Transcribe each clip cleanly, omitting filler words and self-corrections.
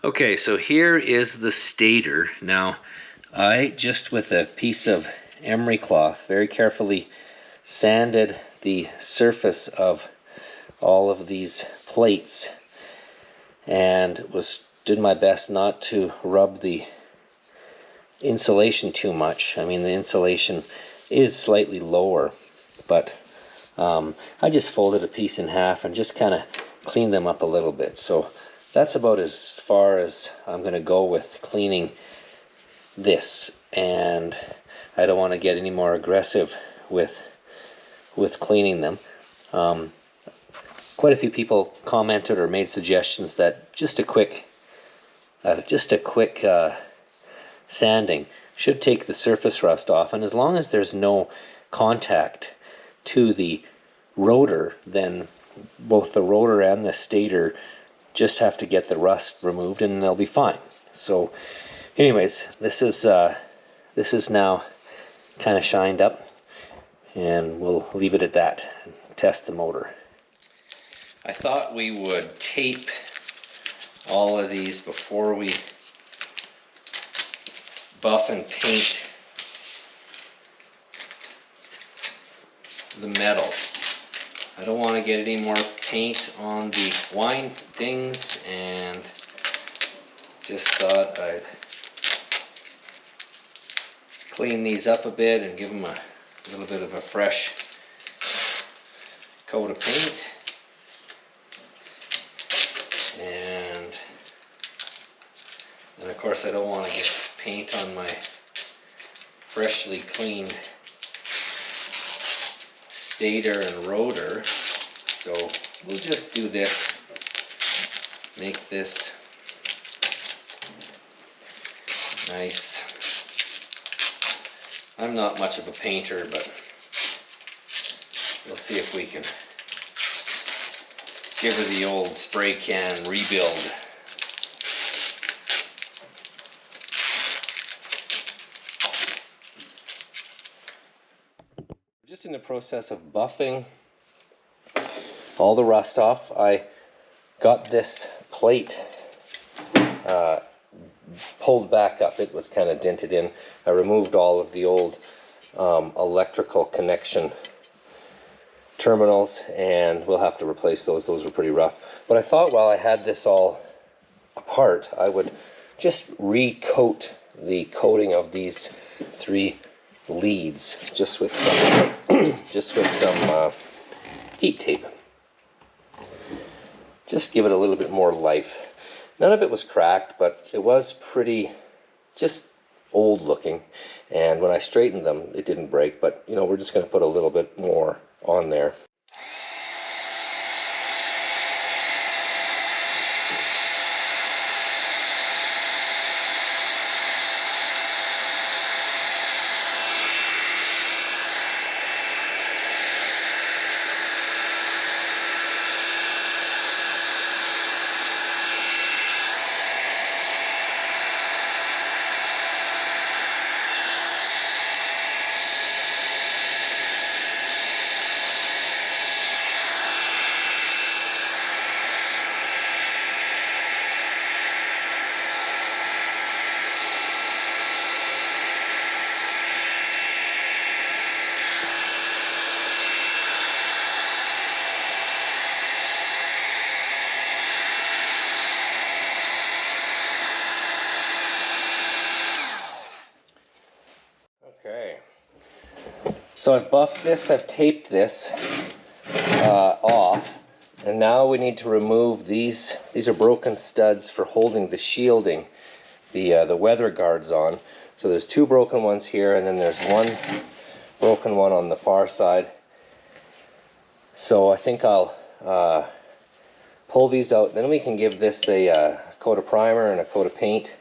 Okay, so here is the stator. Now, I just with a piece of emery cloth very carefully sanded the surface of all of these plates and did my best not to rub the insulation too much. I mean, the insulation is slightly lower, but I just folded a piece in half and just kind of cleaned them up a little bit. So that's about as far as I'm going to go with cleaning this, and I don't want to get any more aggressive with cleaning them. Quite a few people commented or made suggestions that just a quick sanding should take the surface rust off, and as long as there's no contact to the rotor, then both the rotor and the stator just have to get the rust removed and they'll be fine. So anyways, this is now kind of shined up, and we'll leave it at that and test the motor. I thought we would tape all of these before we buff and paint the metal. I don't want to get any more paint on the windings, and just thought I'd clean these up a bit and give them a little bit of a fresh coat of paint. And of course I don't want to get paint on my freshly cleaned stator and rotor, so we'll just do this, make this nice. I'm not much of a painter, but we'll see if we can give her the old spray can rebuild. Just in the process of buffing all the rust off. I got this plate pulled back up. It was kind of dented in. I removed all of the old electrical connection terminals, and we'll have to replace those. Those were pretty rough. But I thought while I had this all apart, I would just recoat the coating of these three leads just with some heat tape. Just give it a little bit more life. None of it was cracked, but it was pretty just old looking, and when I straightened them it didn't break, but you know, we're just going to put a little bit more on there. Okay, so I've buffed this, I've taped this off, and now we need to remove these. These are broken studs for holding the shielding, the weather guards on. So there's two broken ones here, and then there's one broken one on the far side. So I think I'll pull these out, then we can give this a coat of primer and a coat of paint.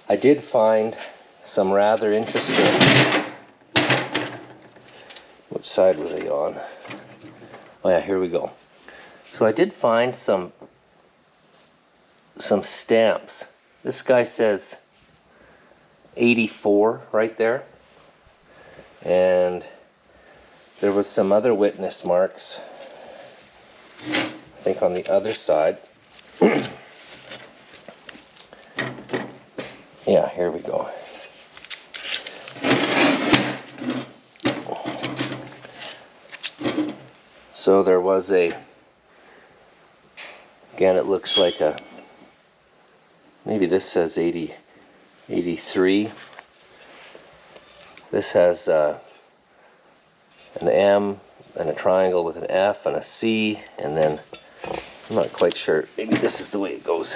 I did find some rather interesting, which side were they on? Oh yeah, here we go. So I did find some stamps. This guy says 84 right there, and there was some other witness marks, I think on the other side. here we go. So there was a, again, it looks like a, maybe this says 83. This has an M and a triangle with an F and a C, and then I'm not quite sure, maybe this is the way it goes.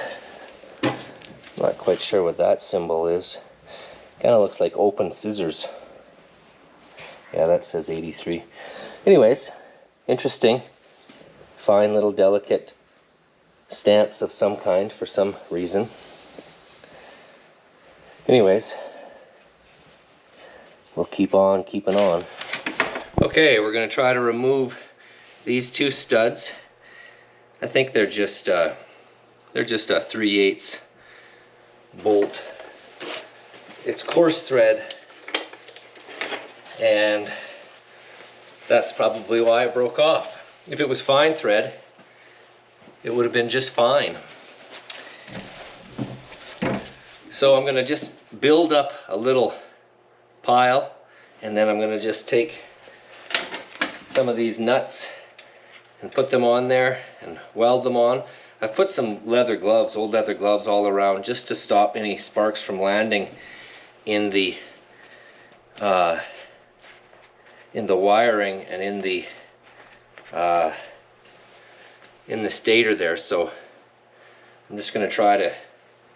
I'm not quite sure what that symbol is. Kind of looks like open scissors. Yeah, that says 83. Anyways, interesting. Fine little delicate stamps of some kind for some reason. Anyways, we'll keep on keeping on. Okay, we're going to try to remove these two studs. I think they're just a 3/8 bolt. It's coarse thread, and that's probably why it broke off. If it was fine thread, it would have been just fine. So I'm going to just build up a little pile, and then I'm going to just take some of these nuts and put them on there and weld them on. I've put some leather gloves, old leather gloves all around, just to stop any sparks from landing in the wiring and in the stator there. So I'm just going to try to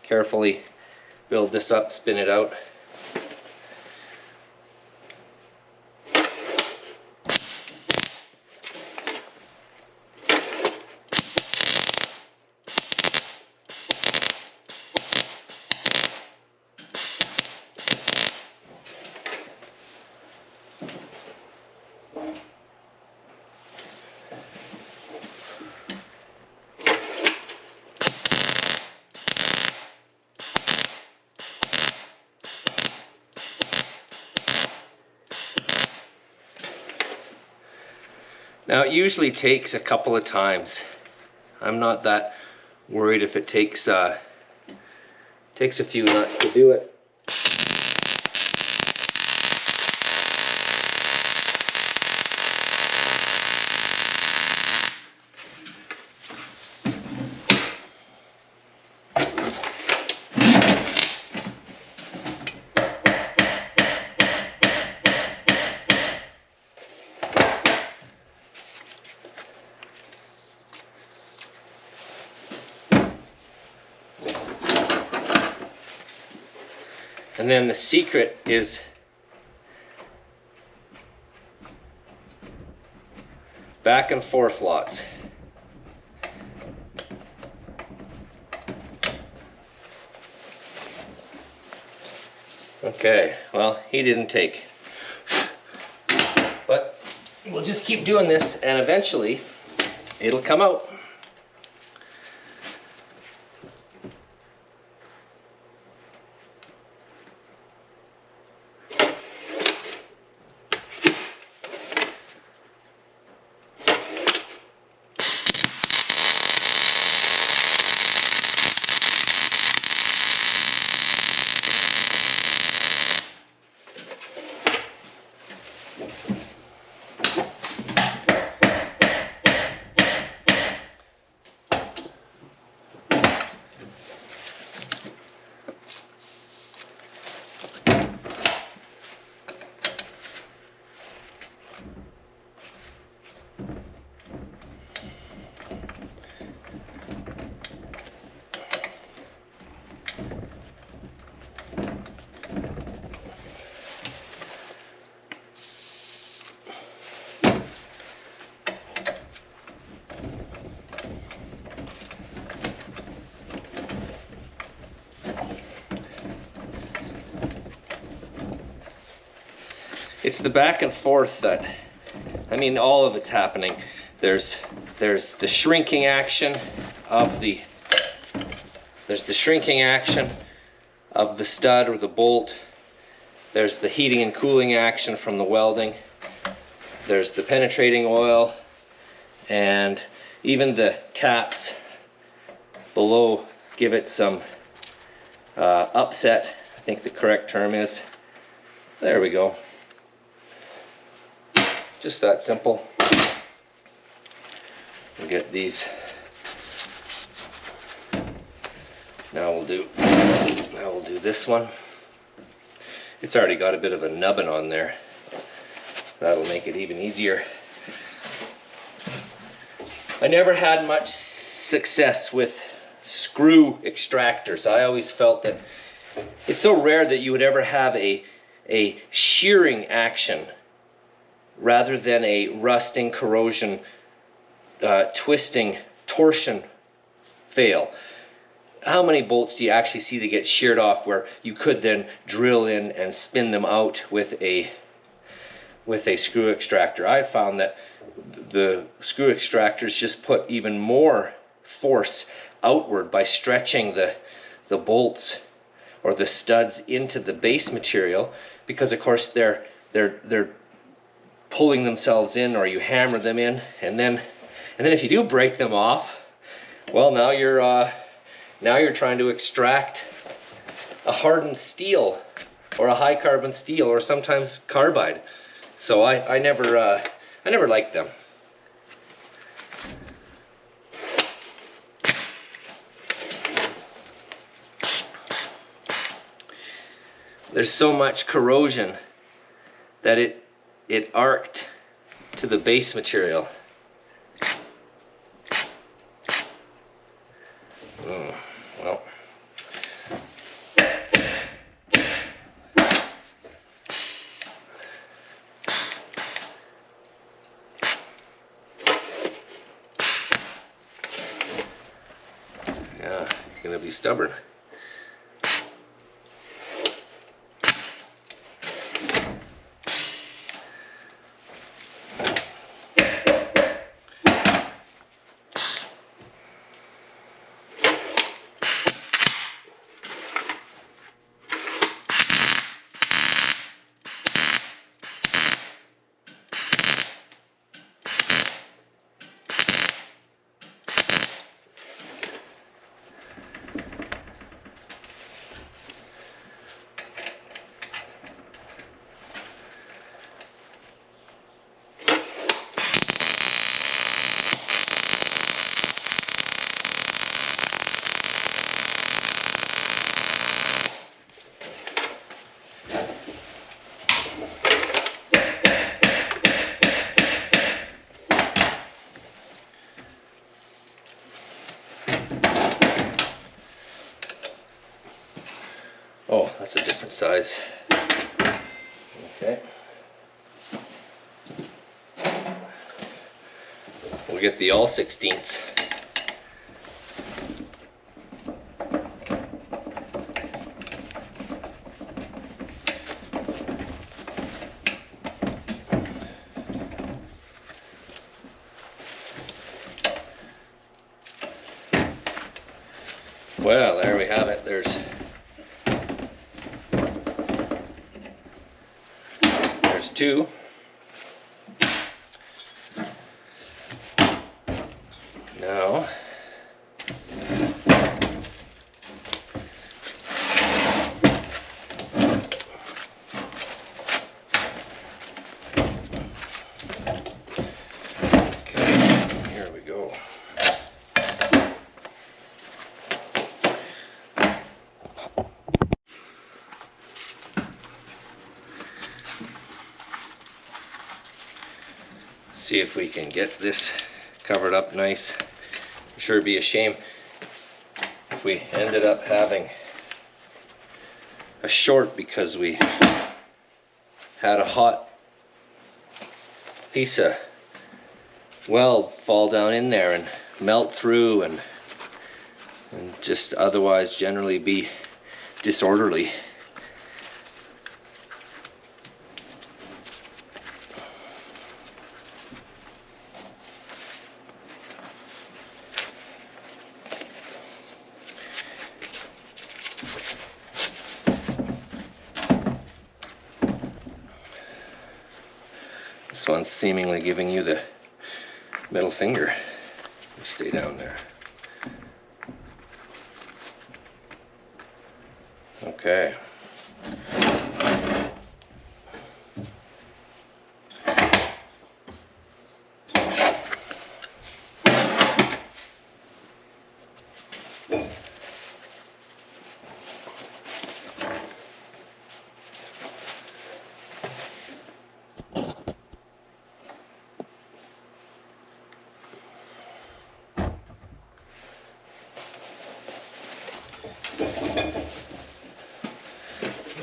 carefully build this up, spin it out. Now it usually takes a couple of times. I'm not that worried if it takes a few nuts to do it. And then the secret is back and forth lots. Okay, well, he didn't take. But we'll just keep doing this, and eventually it'll come out. It's the back and forth that, I mean, all of it's happening. There's the shrinking action of the stud or the bolt. There's the heating and cooling action from the welding. There's the penetrating oil, and even the taps below give it some upset I think the correct term is. There we go. Just that simple. We'll get these. Now we'll do this one. It's already got a bit of a nubbin on there. That'll make it even easier. I never had much success with screw extractors. I always felt that it's so rare that you would ever have a shearing action rather than a rusting, corrosion, twisting, torsion fail. How many bolts do you actually see that get sheared off where you could then drill in and spin them out with a screw extractor? I found that the screw extractors just put even more force outward by stretching the bolts or the studs into the base material, because of course they're pulling themselves in, or you hammer them in, and then if you do break them off, well, now you're trying to extract a hardened steel or a high carbon steel, or sometimes carbide. So I never liked them. There's so much corrosion that it arced to the base material. Well. Yeah, you're gonna be stubborn. Oh, that's a different size. Okay. We'll get the all 16ths. Well, there we have it. There's two. Now, okay, here we go. See if we can get this covered up nice. I'm sure it'd be a shame if we ended up having a short because we had a hot piece of weld fall down in there and melt through and just otherwise generally be disorderly. This one's seemingly giving you the middle finger. You stay down there. Okay.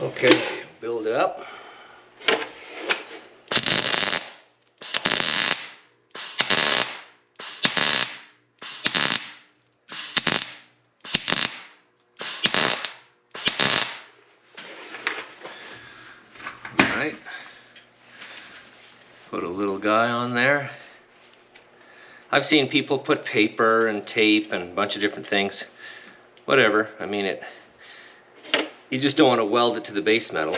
Okay, build it up. Alright, put a little guy on there. I've seen people put paper and tape and a bunch of different things. Whatever, I mean you just don't want to weld it to the base metal.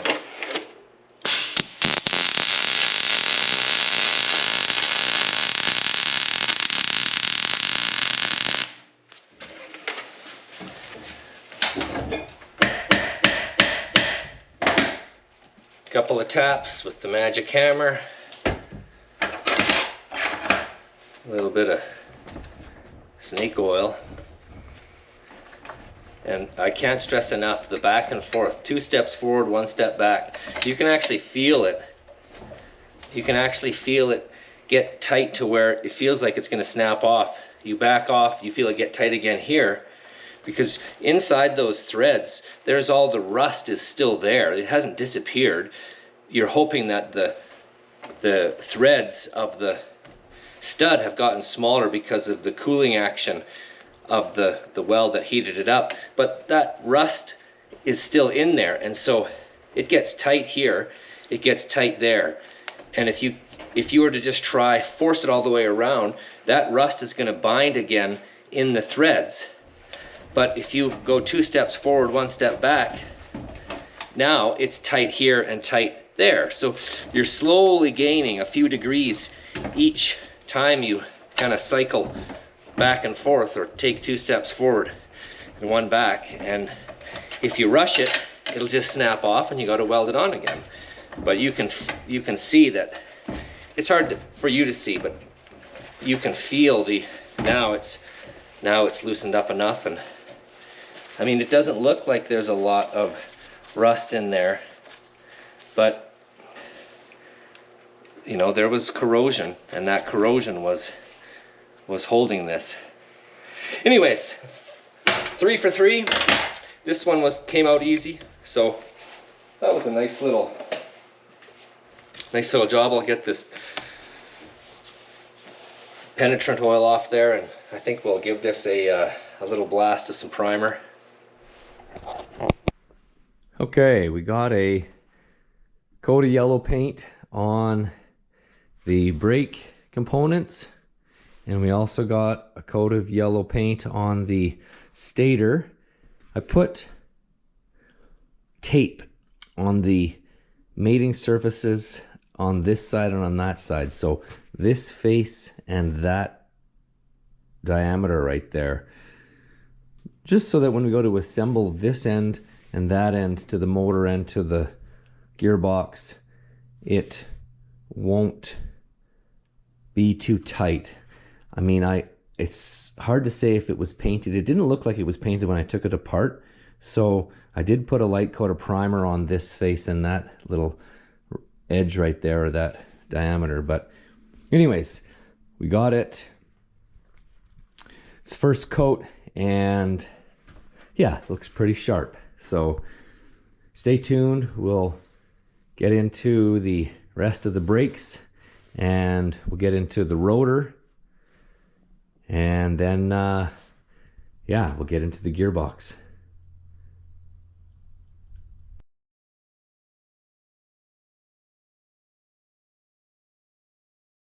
Couple of taps with the magic hammer. A little bit of snake oil. And I can't stress enough the back and forth. 2 steps forward, 1 step back. You can actually feel it. You can actually feel it get tight to where it feels like it's going to snap off. You back off, you feel it get tight again here. Because inside those threads, there's all the rust is still there. It hasn't disappeared. You're hoping that the threads of the stud have gotten smaller because of the cooling action of the weld that heated it up. But that rust is still in there, and so it gets tight here, it gets tight there. And if you were to just try, force it all the way around, that rust is going to bind again in the threads. But if you go 2 steps forward, 1 step back, now it's tight here and tight there. So you're slowly gaining a few degrees each time you kind of cycle back and forth or take 2 steps forward and 1 back. And if you rush it, it'll just snap off and you got to weld it on again. But you can see that it's hard for you to see, but you can feel now it's loosened up enough. And I mean, it doesn't look like there's a lot of rust in there, but you know, there was corrosion, and that corrosion was holding this. Anyways, 3 for 3. This one came out easy, so that was a nice little job. I'll get this penetrant oil off there, and I think we'll give this a little blast of some primer. Okay, we got a coat of yellow paint on the brake components, and we also got a coat of yellow paint on the stator. I put tape on the mating surfaces on this side and on that side, so this face and that diameter right there, just so that when we go to assemble this end and that end to the motor end to the gearbox, it won't be too tight. I mean, it's hard to say if it was painted. It didn't look like it was painted when I took it apart, so I did put a light coat of primer on this face and that little edge right there, or that diameter. But anyways, we got it. It's first coat, and yeah, it looks pretty sharp. So stay tuned. We'll get into the rest of the brakes, and we'll get into the rotor, and then yeah, we'll get into the gearbox.